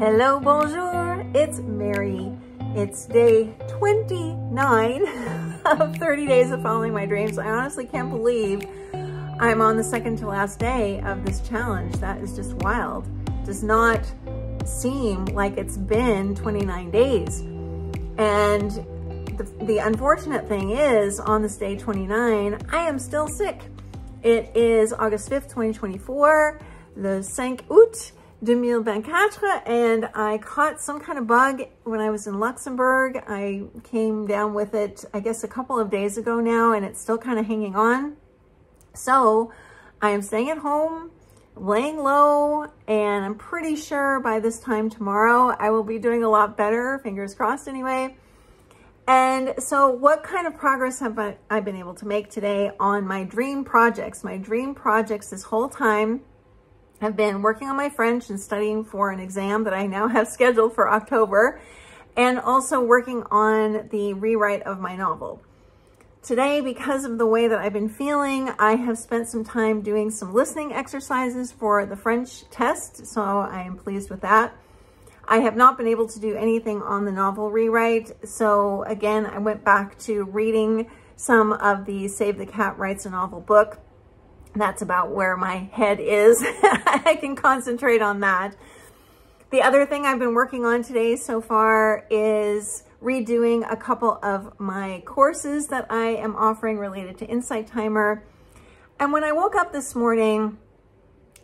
Hello, bonjour, it's Mary. It's day 29 of 30 days of following my dreams. I honestly can't believe I'm on the second to last day of this challenge. That is just wild. Does not seem like it's been 29 days. And the unfortunate thing is, on this day 29, I am still sick. It is August 5th, 2024, le 5 août 2024, and I caught some kind of bug when I was in Luxembourg. I came down with it, I guess, a couple of days ago now, and it's still kind of hanging on. So I am staying at home, laying low, and I'm pretty sure by this time tomorrow I will be doing a lot better, fingers crossed anyway. And so what kind of progress have I been able to make today on my dream projects? My dream projects this whole time have been working on my French and studying for an exam that I now have scheduled for October, and also working on the rewrite of my novel. Today, because of the way that I've been feeling, I have spent some time doing some listening exercises for the French test, so I am pleased with that. I have not been able to do anything on the novel rewrite, so again, I went back to reading some of the Save the Cat Writes a Novel book. That's about where my head is. I can concentrate on that. The other thing I've been working on today so far is redoing a couple of my courses that I am offering related to Insight Timer. And when I woke up this morning,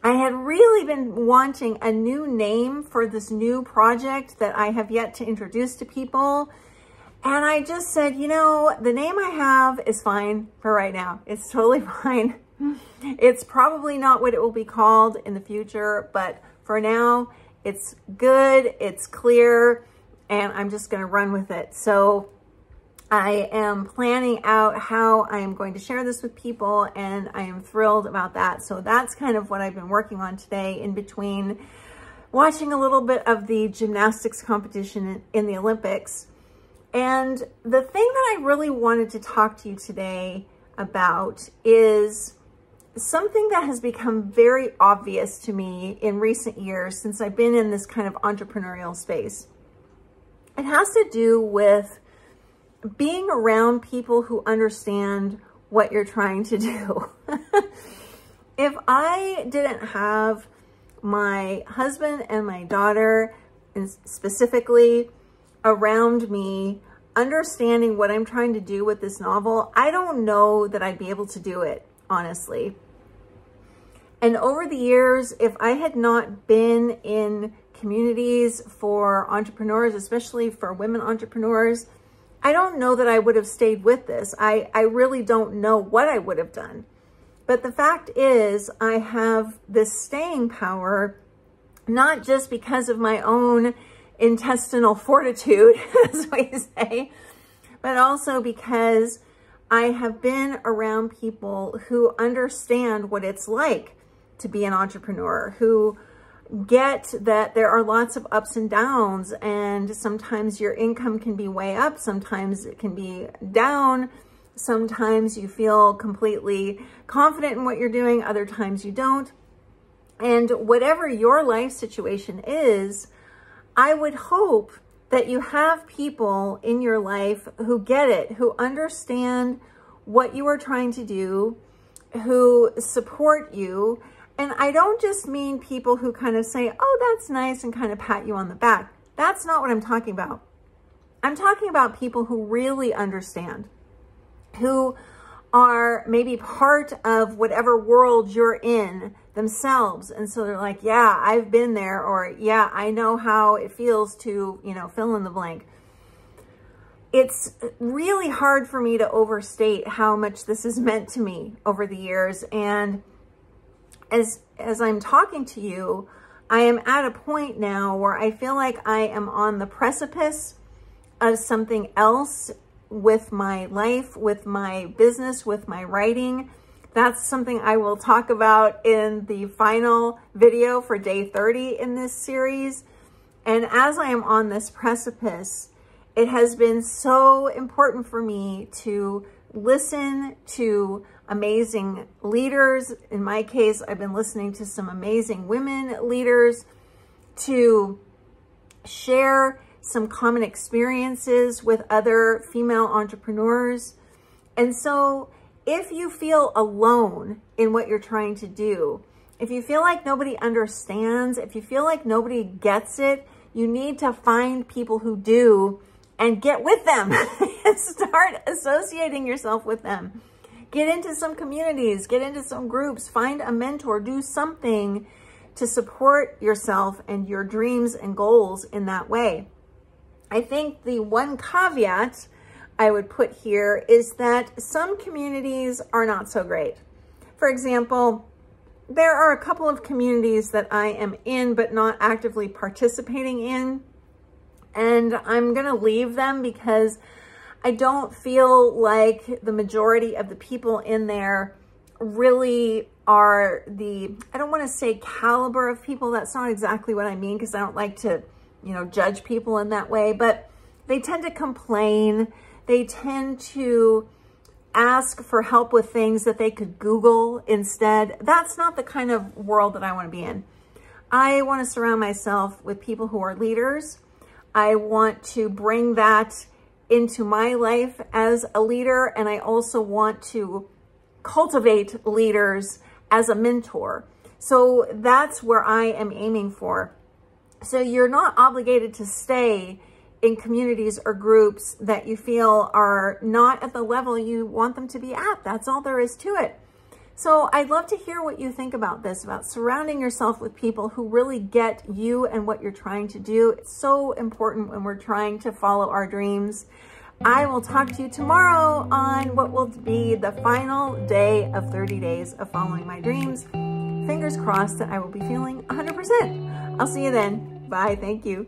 I had really been wanting a new name for this new project that I have yet to introduce to people. And I just said, you know, the name I have is fine for right now. It's totally fine. It's probably not what it will be called in the future, but for now, it's good, it's clear, and I'm just going to run with it. So I am planning out how I am going to share this with people, and I am thrilled about that. So that's kind of what I've been working on today, in between watching a little bit of the gymnastics competition in the Olympics. And the thing that I really wanted to talk to you today about is something that has become very obvious to me in recent years since I've been in this kind of entrepreneurial space. It has to do with being around people who understand what you're trying to do. If I didn't have my husband and my daughter, and specifically around me, understanding what I'm trying to do with this novel, I don't know that I'd be able to do it, honestly. And over the years, if I had not been in communities for entrepreneurs, especially for women entrepreneurs, I don't know that I would have stayed with this. I really don't know what I would have done. But the fact is, I have this staying power, not just because of my own intestinal fortitude, as we say, but also because I have been around people who understand what it's like to be an entrepreneur, who get that there are lots of ups and downs, and sometimes your income can be way up, sometimes it can be down, sometimes you feel completely confident in what you're doing, other times you don't. And whatever your life situation is, I would hope that you have people in your life who get it, who understand what you are trying to do, who support you. And I don't just mean people who kind of say, oh, that's nice, and kind of pat you on the back. That's not what I'm talking about. I'm talking about people who really understand, who are maybe part of whatever world you're in themselves. And so they're like, yeah, I've been there, or yeah, I know how it feels to, you know, fill in the blank. It's really hard for me to overstate how much this has meant to me over the years. And as I'm talking to you, I am at a point now where I feel like I am on the precipice of something else with my life, with my business, with my writing. That's something I will talk about in the final video for day 30 in this series. And as I am on this precipice, it has been so important for me to listen to amazing leaders. In my case, I've been listening to some amazing women leaders, to share some common experiences with other female entrepreneurs. And so if you feel alone in what you're trying to do, if you feel like nobody understands, if you feel like nobody gets it, you need to find people who do and get with them and start associating yourself with them. Get into some communities, get into some groups, find a mentor, do something to support yourself and your dreams and goals in that way. I think the one caveat I would put here is that some communities are not so great. For example, there are a couple of communities that I am in but not actively participating in, and I'm gonna leave them because I don't feel like the majority of the people in there really are the, I don't want to say caliber of people. That's not exactly what I mean, because I don't like to, you know, judge people in that way, but they tend to complain. They tend to ask for help with things that they could Google instead. That's not the kind of world that I want to be in. I want to surround myself with people who are leaders. I want to bring that into my life as a leader, and I also want to cultivate leaders as a mentor. So that's where I am aiming for. So you're not obligated to stay in communities or groups that you feel are not at the level you want them to be at. That's all there is to it. So I'd love to hear what you think about this, about surrounding yourself with people who really get you and what you're trying to do. It's so important when we're trying to follow our dreams. I will talk to you tomorrow on what will be the final day of 30 days of following my dreams. Fingers crossed that I will be feeling 100%. I'll see you then. Bye. Thank you.